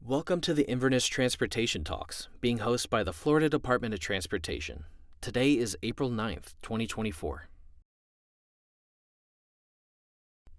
Welcome to the Inverness Transportation Talks, being hosted by the Florida Department of Transportation. Today is April 9th, 2024.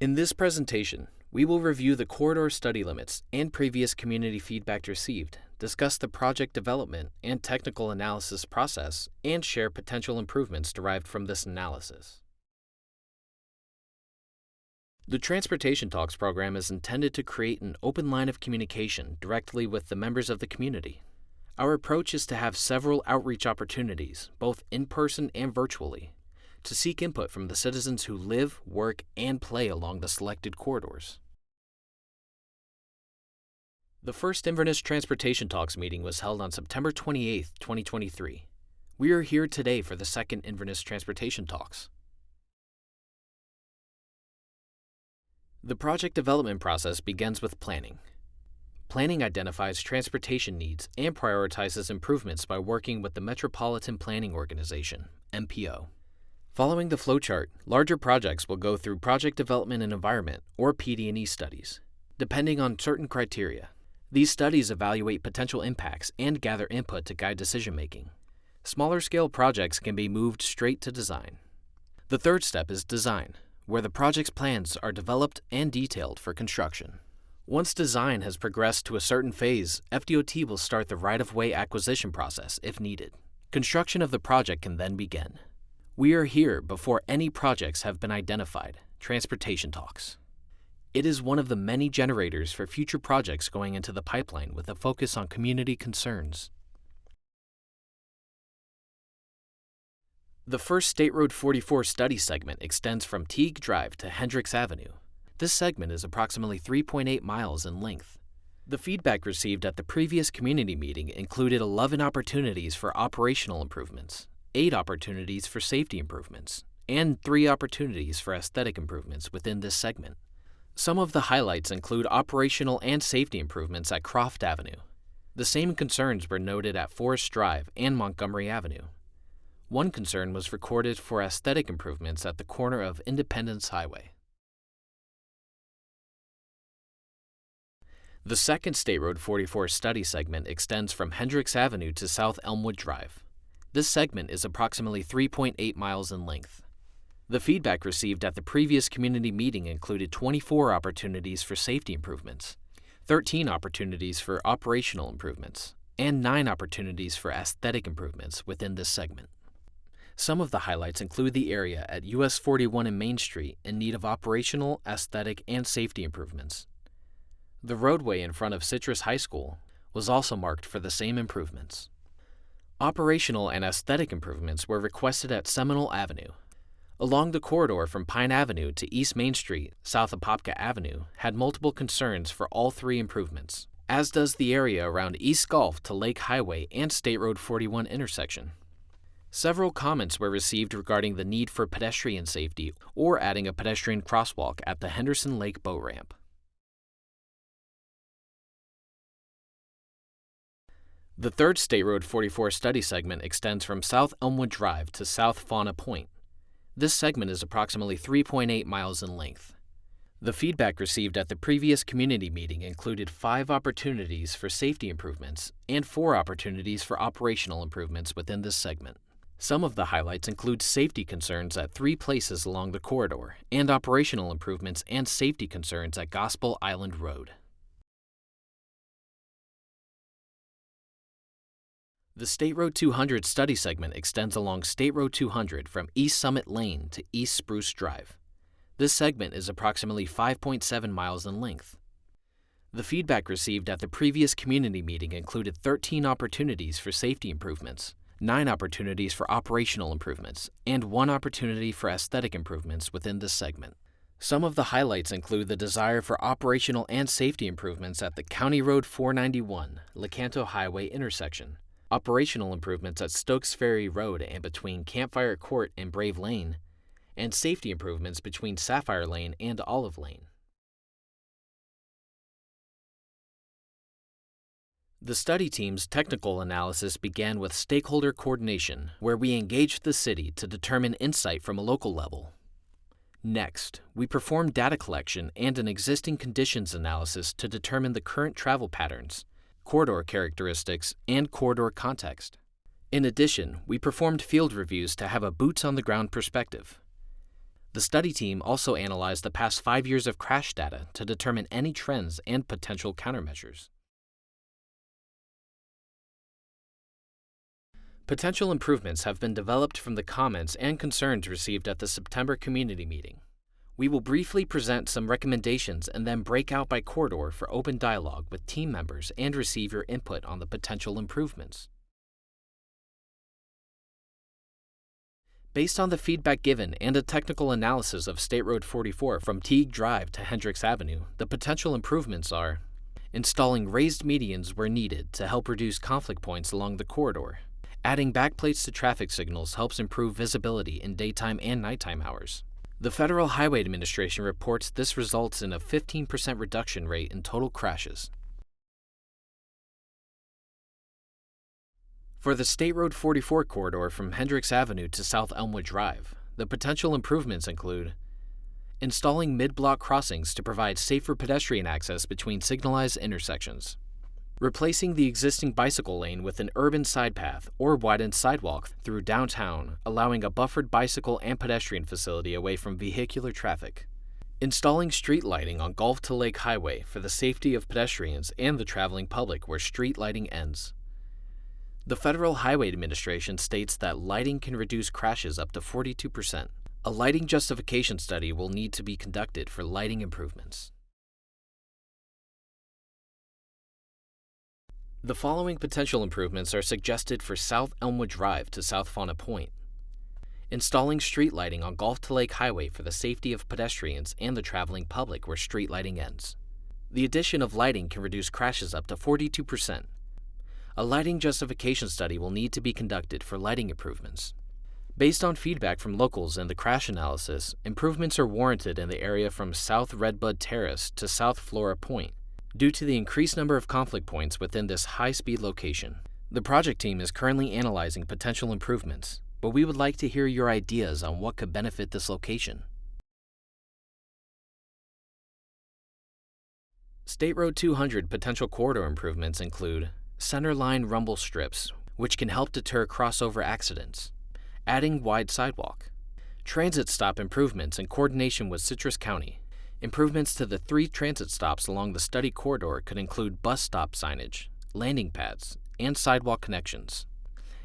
In this presentation, we will review the corridor study limits and previous community feedback received, discuss the project development and technical analysis process, and share potential improvements derived from this analysis. The Transportation Talks program is intended to create an open line of communication directly with the members of the community. Our approach is to have several outreach opportunities, both in person and virtually, to seek input from the citizens who live, work, and play along the selected corridors. The first Inverness Transportation Talks meeting was held on September 28, 2023. We are here today for the second Inverness Transportation Talks. The project development process begins with planning. Planning identifies transportation needs and prioritizes improvements by working with the Metropolitan Planning Organization, MPO. Following the flowchart, larger projects will go through Project Development and Environment, or PD&E studies, depending on certain criteria. These studies evaluate potential impacts and gather input to guide decision-making. Smaller-scale projects can be moved straight to design. The third step is design, where the project's plans are developed and detailed for construction. Once design has progressed to a certain phase, FDOT will start the right-of-way acquisition process if needed. Construction of the project can then begin. We are here before any projects have been identified, Transportation Talks. It is one of the many generators for future projects going into the pipeline with a focus on community concerns. The first State Road 44 study segment extends from Tighe Drive to Hendrix Avenue. This segment is approximately 3.8 miles in length. The feedback received at the previous community meeting included 11 opportunities for operational improvements, 8 opportunities for safety improvements, and 3 opportunities for aesthetic improvements within this segment. Some of the highlights include operational and safety improvements at Croft Avenue. The same concerns were noted at Forest Drive and Montgomery Avenue. One concern was recorded for aesthetic improvements at the corner of Independence Highway. The second State Road 44 study segment extends from Hendrix Avenue to South Elmwood Drive. This segment is approximately 3.8 miles in length. The feedback received at the previous community meeting included 24 opportunities for safety improvements, 13 opportunities for operational improvements, and 9 opportunities for aesthetic improvements within this segment. Some of the highlights include the area at US 41 and Main Street in need of operational, aesthetic, and safety improvements. The roadway in front of Citrus High School was also marked for the same improvements. Operational and aesthetic improvements were requested at Seminole Avenue. Along the corridor from Pine Avenue to East Main Street, south of Popka Avenue, had multiple concerns for all 3 improvements, as does the area around East Gulf to Lake Highway and State Road 41 intersection. Several comments were received regarding the need for pedestrian safety or adding a pedestrian crosswalk at the Henderson Lake boat ramp. The third State Road 44 study segment extends from South Elmwood Drive to South Fauna Point. This segment is approximately 3.8 miles in length. The feedback received at the previous community meeting included 5 opportunities for safety improvements and 4 opportunities for operational improvements within this segment. Some of the highlights include safety concerns at 3 places along the corridor and operational improvements and safety concerns at Gospel Island Road. The State Road 200 study segment extends along State Road 200 from East Summit Lane to East Spruce Drive. This segment is approximately 5.7 miles in length. The feedback received at the previous community meeting included 13 opportunities for safety improvements, 9 opportunities for operational improvements, and 1 opportunity for aesthetic improvements within this segment. Some of the highlights include the desire for operational and safety improvements at the County Road 491, Lecanto Highway intersection, operational improvements at Stokes Ferry Road and between Campfire Court and Brave Lane, and safety improvements between Sapphire Lane and Olive Lane. The study team's technical analysis began with stakeholder coordination, where we engaged the city to determine insight from a local level. Next, we performed data collection and an existing conditions analysis to determine the current travel patterns, corridor characteristics, and corridor context. In addition, we performed field reviews to have a boots-on-the-ground perspective. The study team also analyzed the past 5 years of crash data to determine any trends and potential countermeasures. Potential improvements have been developed from the comments and concerns received at the September community meeting. We will briefly present some recommendations and then break out by corridor for open dialogue with team members and receive your input on the potential improvements. Based on the feedback given and a technical analysis of State Road 44 from Tighe Drive to Hendrix Avenue, the potential improvements are installing raised medians where needed to help reduce conflict points along the corridor. Adding backplates to traffic signals helps improve visibility in daytime and nighttime hours. The Federal Highway Administration reports this results in a 15% reduction rate in total crashes. For the State Road 44 corridor from Hendrix Avenue to South Elmwood Drive, the potential improvements include installing mid-block crossings to provide safer pedestrian access between signalized intersections, replacing the existing bicycle lane with an urban side path or widened sidewalk through downtown, allowing a buffered bicycle and pedestrian facility away from vehicular traffic, installing street lighting on Gulf to Lake Highway for the safety of pedestrians and the traveling public where street lighting ends. The Federal Highway Administration states that lighting can reduce crashes up to 42%. A lighting justification study will need to be conducted for lighting improvements. The following potential improvements are suggested for South Elmwood Drive to South Fauna Point. Installing street lighting on Gulf to Lake Highway for the safety of pedestrians and the traveling public where street lighting ends. The addition of lighting can reduce crashes up to 42%. A lighting justification study will need to be conducted for lighting improvements. Based on feedback from locals and the crash analysis, improvements are warranted in the area from South Redbud Terrace to South Flora Point due to the increased number of conflict points within this high-speed location. The project team is currently analyzing potential improvements, but we would like to hear your ideas on what could benefit this location. State Road 200 potential corridor improvements include centerline rumble strips, which can help deter crossover accidents, adding wide sidewalk, transit stop improvements in coordination with Citrus County. Improvements to the 3 transit stops along the study corridor could include bus stop signage, landing pads, and sidewalk connections.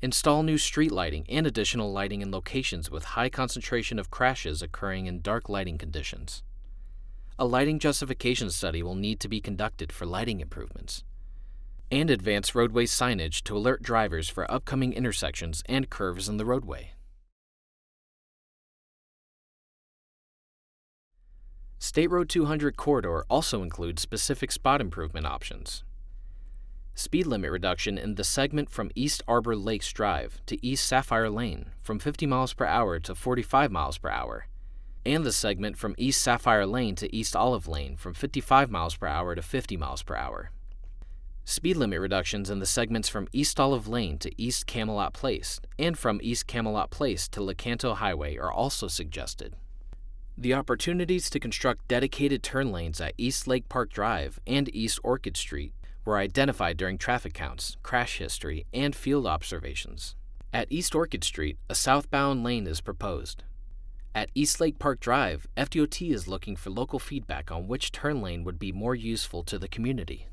Install new street lighting and additional lighting in locations with high concentration of crashes occurring in dark lighting conditions. A lighting justification study will need to be conducted for lighting improvements. And advance roadway signage to alert drivers for upcoming intersections and curves in the roadway. State Road 200 corridor also includes specific spot improvement options. Speed limit reduction in the segment from East Arbor Lakes Drive to East Sapphire Lane from 50 miles per hour to 45 miles per hour, and the segment from East Sapphire Lane to East Olive Lane from 55 miles per hour to 50 miles per hour. Speed limit reductions in the segments from East Olive Lane to East Camelot Place and from East Camelot Place to Lecanto Highway are also suggested. The opportunities to construct dedicated turn lanes at East Lake Park Drive and East Orchid Street were identified during traffic counts, crash history, and field observations. At East Orchid Street, a southbound lane is proposed. At East Lake Park Drive, FDOT is looking for local feedback on which turn lane would be more useful to the community.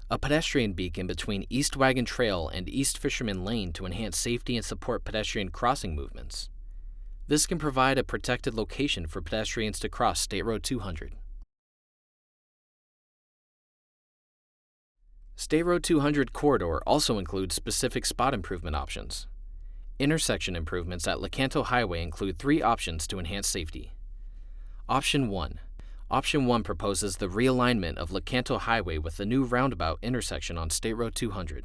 A pedestrian beacon between East Wagon Trail and East Fisherman Lane to enhance safety and support pedestrian crossing movements. This can provide a protected location for pedestrians to cross State Road 200. State Road 200 corridor also includes specific spot improvement options. Intersection improvements at Lecanto Highway include 3 options to enhance safety. Option 1. Option 1 proposes the realignment of Lecanto Highway with a new roundabout intersection on State Road 200.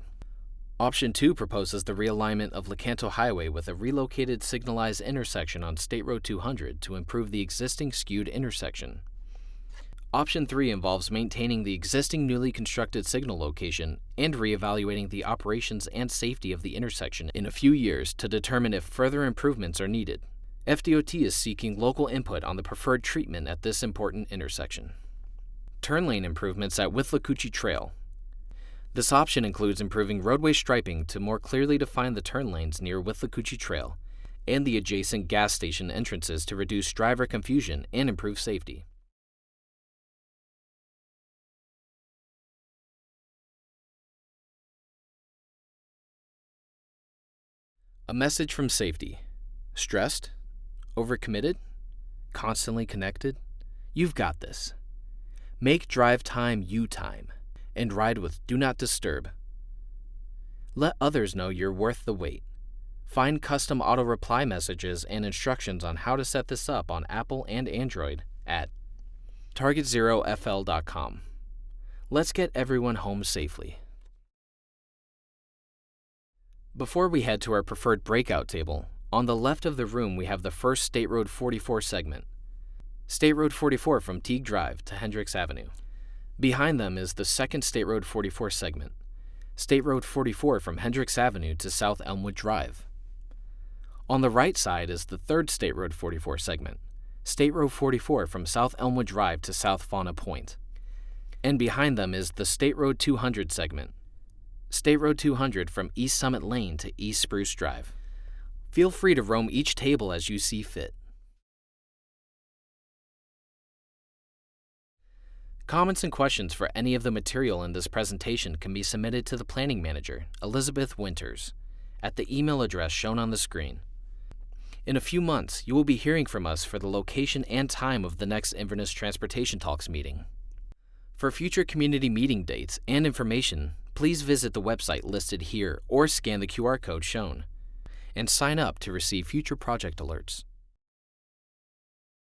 Option 2 proposes the realignment of Lecanto Highway with a relocated signalized intersection on State Road 200 to improve the existing skewed intersection. Option 3 involves maintaining the existing newly constructed signal location and reevaluating the operations and safety of the intersection in a few years to determine if further improvements are needed. FDOT is seeking local input on the preferred treatment at this important intersection. Turn lane improvements at Withlacoochee Trail. This option includes improving roadway striping to more clearly define the turn lanes near Withlacoochee Trail and the adjacent gas station entrances to reduce driver confusion and improve safety. A message from safety. Stressed? Overcommitted? Constantly connected? You've got this. Make drive time you time and ride with Do Not Disturb. Let others know you're worth the wait. Find custom auto reply messages and instructions on how to set this up on Apple and Android at targetzerofl.com. Let's get everyone home safely. Before we head to our preferred breakout table, on the left of the room we have the first State Road 44 segment. State Road 44 from Tighe Drive to Hendrix Avenue. Behind them is the second State Road 44 segment. State Road 44 from Hendrix Avenue to South Elmwood Drive. On the right side is the third State Road 44 segment. State Road 44 from South Elmwood Drive to South Fauna Point. And behind them is the State Road 200 segment. State Road 200 from East Summit Lane to East Spruce Drive. Feel free to roam each table as you see fit. Comments and questions for any of the material in this presentation can be submitted to the Planning Manager, Elizabeth Winters, at the email address shown on the screen. In a few months, you will be hearing from us for the location and time of the next Inverness Transportation Talks meeting. For future community meeting dates and information, please visit the website listed here or scan the QR code shown, and sign up to receive future project alerts.